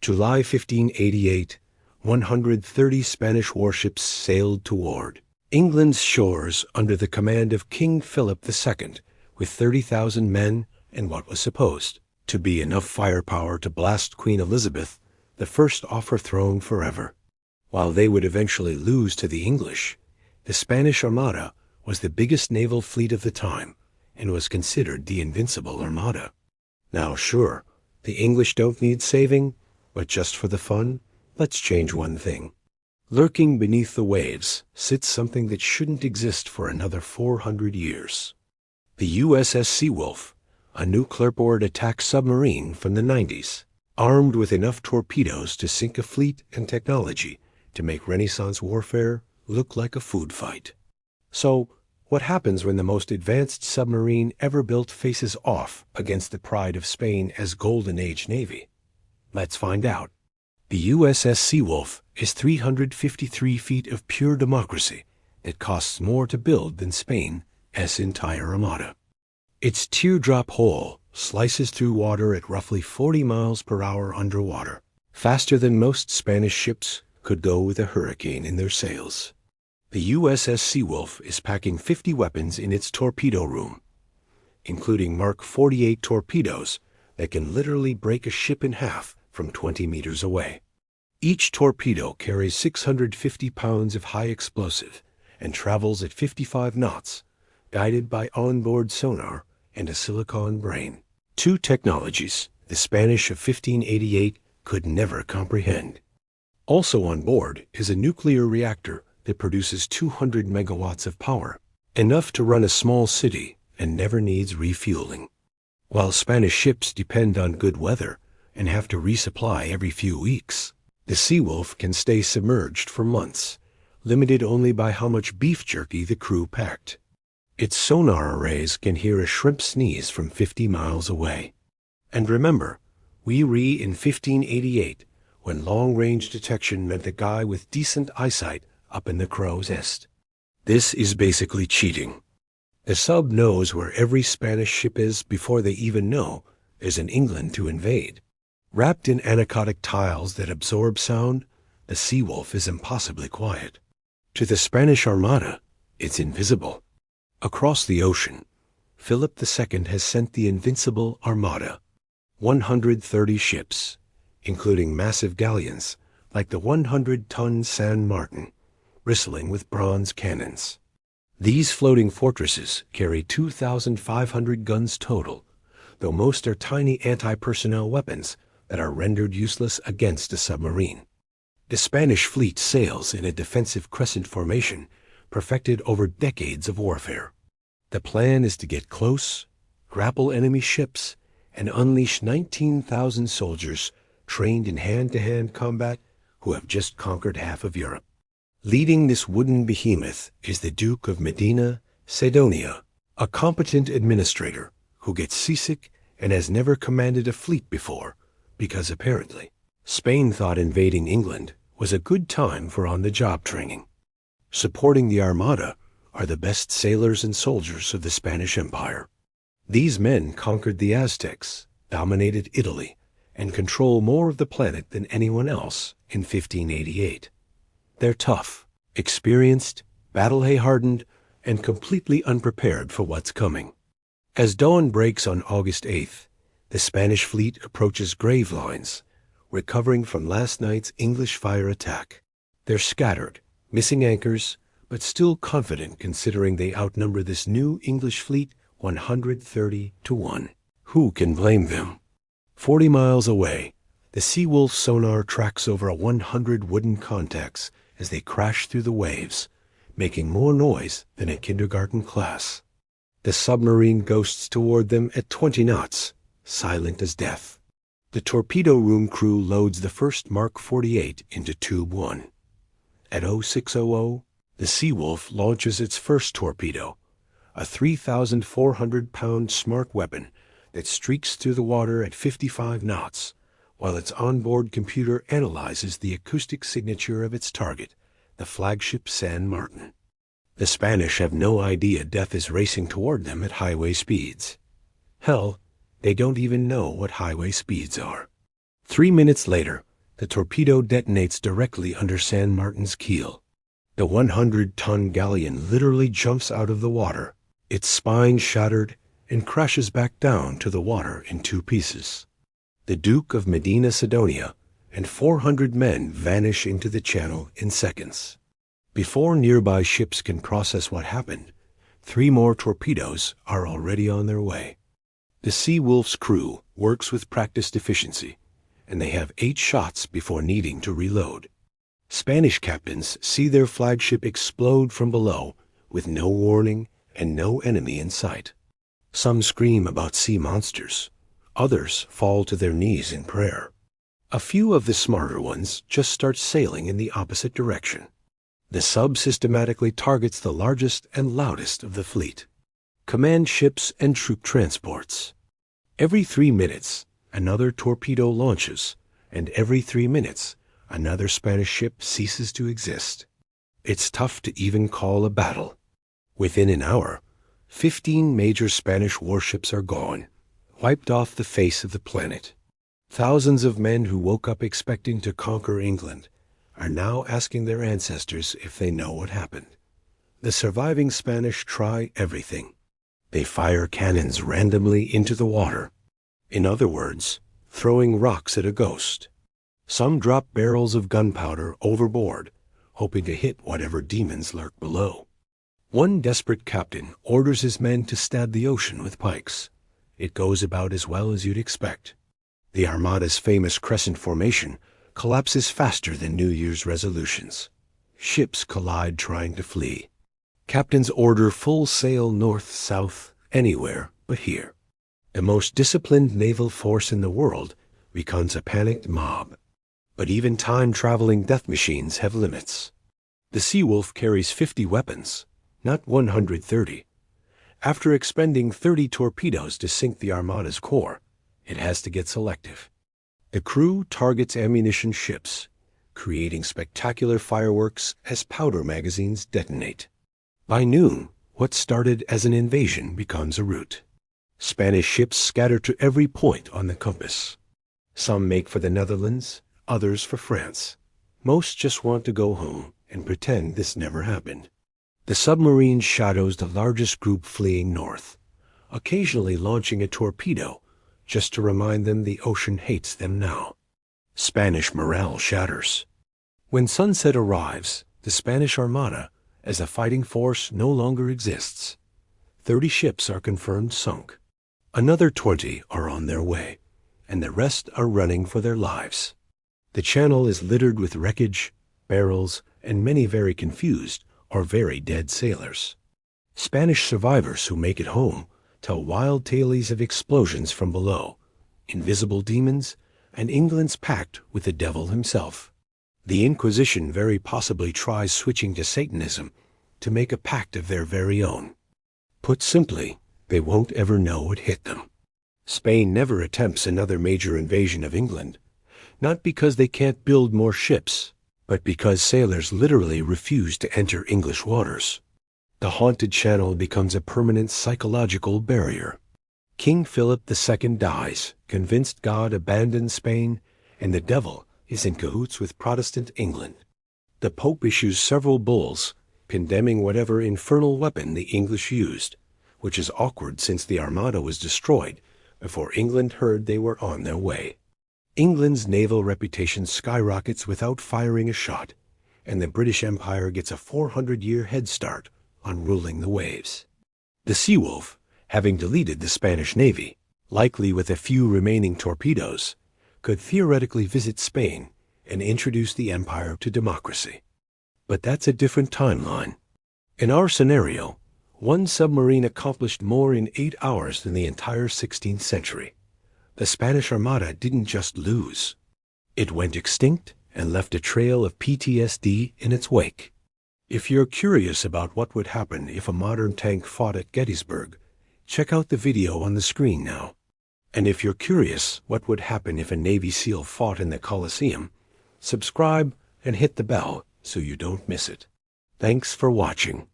July 1588, 130 Spanish warships sailed toward England's shores under the command of King Philip II, with 30,000 men and what was supposed to be enough firepower to blast Queen Elizabeth, the first off her throne forever. While they would eventually lose to the English, the Spanish Armada was the biggest naval fleet of the time and was considered the invincible armada. Now sure, the English don't need saving, but just for the fun, let's change one thing. Lurking beneath the waves sits something that shouldn't exist for another 400 years. The USS Seawolf, a nuclear-powered attack submarine from the 90s, armed with enough torpedoes to sink a fleet and technology to make Renaissance warfare look like a food fight. So, what happens when the most advanced submarine ever built faces off against the pride of Spain as Golden Age Navy? Let's find out. The USS Seawolf is 353 feet of pure democracy that costs more to build than Spain's entire armada. Its teardrop hull slices through water at roughly 40 miles per hour underwater, faster than most Spanish ships could go with a hurricane in their sails. The USS Seawolf is packing 50 weapons in its torpedo room, including Mark 48 torpedoes that can literally break a ship in half from 20 meters away. Each torpedo carries 650 pounds of high explosive and travels at 55 knots, guided by onboard sonar and a silicon brain. Two technologies the Spanish of 1588 could never comprehend. Also on board is a nuclear reactor that produces 200 megawatts of power, enough to run a small city and never needs refueling. While Spanish ships depend on good weather and have to resupply every few weeks, the Seawolf can stay submerged for months, limited only by how much beef jerky the crew packed. Its sonar arrays can hear a shrimp sneeze from 50 miles away. And remember, in 1588, when long-range detection meant a guy with decent eyesight up in the crow's nest. This is basically cheating. The sub knows where every Spanish ship is before they even know there's an England to invade. Wrapped in anechoic tiles that absorb sound, the Seawolf is impossibly quiet. To the Spanish Armada, it's invisible. Across the ocean, Philip II has sent the invincible Armada, 130 ships, including massive galleons like the 100-ton San Martin, bristling with bronze cannons. These floating fortresses carry 2,500 guns total, though most are tiny anti-personnel weapons that are rendered useless against a submarine. The Spanish fleet sails in a defensive crescent formation perfected over decades of warfare. The plan is to get close, grapple enemy ships, and unleash 19,000 soldiers trained in hand-to-hand combat who have just conquered half of Europe. Leading this wooden behemoth is the Duke of Medina Sidonia, a competent administrator who gets seasick and has never commanded a fleet before because apparently Spain thought invading England was a good time for on-the-job training. Supporting the Armada are the best sailors and soldiers of the Spanish Empire. These men conquered the Aztecs, dominated Italy, and control more of the planet than anyone else in 1588. They're tough, experienced, battle-hardened, and completely unprepared for what's coming. As dawn breaks on August 8th, the Spanish fleet approaches Gravelines, recovering from last night's English fire attack. They're scattered, missing anchors, but still confident considering they outnumber this new English fleet 130 to 1. Who can blame them? 40 miles away, the Seawolf sonar tracks over 100 wooden contacts as they crash through the waves, making more noise than a kindergarten class. The submarine ghosts toward them at 20 knots, silent as death. The torpedo room crew loads the first Mark 48 into Tube 1. At 0600, the Seawolf launches its first torpedo, a 3,400-pound smart weapon that streaks through the water at 55 knots, while its onboard computer analyzes the acoustic signature of its target, the flagship San Martin. The Spanish have no idea death is racing toward them at highway speeds. Hell, they don't even know what highway speeds are. 3 minutes later, The torpedo detonates directly under San Martin's keel. The 100-ton galleon literally jumps out of the water, its spine shattered, and crashes back down to the water in 2 pieces. The Duke of Medina Sidonia and 400 men vanish into the channel in seconds. Before nearby ships can process what happened, 3 more torpedoes are already on their way. The Sea Wolf's crew works with practiced efficiency, and they have 8 shots before needing to reload. Spanish captains see their flagship explode from below with no warning and no enemy in sight. Some scream about sea monsters. Others fall to their knees in prayer. A few of the smarter ones just start sailing in the opposite direction. The sub systematically targets the largest and loudest of the fleet. Command ships and troop transports. Every 3 minutes, another torpedo launches, and every 3 minutes, another Spanish ship ceases to exist. It's tough to even call a battle. Within an hour, 15 major Spanish warships are gone, wiped off the face of the planet. Thousands of men who woke up expecting to conquer England are now asking their ancestors if they know what happened. The surviving Spanish try everything. They fire cannons randomly into the water. In other words, throwing rocks at a ghost. Some drop barrels of gunpowder overboard, hoping to hit whatever demons lurk below. One desperate captain orders his men to stab the ocean with pikes. It goes about as well as you'd expect. The Armada's famous crescent formation collapses faster than New Year's resolutions. Ships collide trying to flee. Captains order full sail north-south, anywhere but here. The most disciplined naval force in the world becomes a panicked mob. But even time-traveling death machines have limits. The Sea Wolf carries 50 weapons, not 130. After expending 30 torpedoes to sink the Armada's core, it has to get selective. The crew targets ammunition ships, creating spectacular fireworks as powder magazines detonate. By noon, what started as an invasion becomes a rout. Spanish ships scatter to every point on the compass. Some make for the Netherlands, others for France. Most just want to go home and pretend this never happened. The submarine shadows the largest group fleeing north, occasionally launching a torpedo just to remind them the ocean hates them now. Spanish morale shatters. When sunset arrives, the Spanish Armada, as a fighting force, no longer exists. 30 ships are confirmed sunk. Another 20 are on their way, and the rest are running for their lives. The channel is littered with wreckage, barrels, and many very confused or very dead sailors. Spanish survivors who make it home tell wild tales of explosions from below, invisible demons, and England's pact with the devil himself. The Inquisition very possibly tries switching to Satanism to make a pact of their very own. Put simply, they won't ever know what hit them. Spain never attempts another major invasion of England, not because they can't build more ships, but because sailors literally refuse to enter English waters. The haunted channel becomes a permanent psychological barrier. King Philip II dies, convinced God abandoned Spain, and the devil is in cahoots with Protestant England. The Pope issues several bulls condemning whatever infernal weapon the English used, which is awkward since the Armada was destroyed before England heard they were on their way. England's naval reputation skyrockets without firing a shot, and the British Empire gets a 400-year head start on ruling the waves. The Sea Wolf, having deleted the Spanish Navy, likely with a few remaining torpedoes, could theoretically visit Spain and introduce the empire to democracy. But that's a different timeline. In our scenario, one submarine accomplished more in 8 hours than the entire 16th century. The Spanish Armada didn't just lose. It went extinct and left a trail of PTSD in its wake. If you're curious about what would happen if a modern tank fought at Gettysburg, check out the video on the screen now. And if you're curious what would happen if a Navy SEAL fought in the Colosseum, subscribe and hit the bell so you don't miss it. Thanks for watching.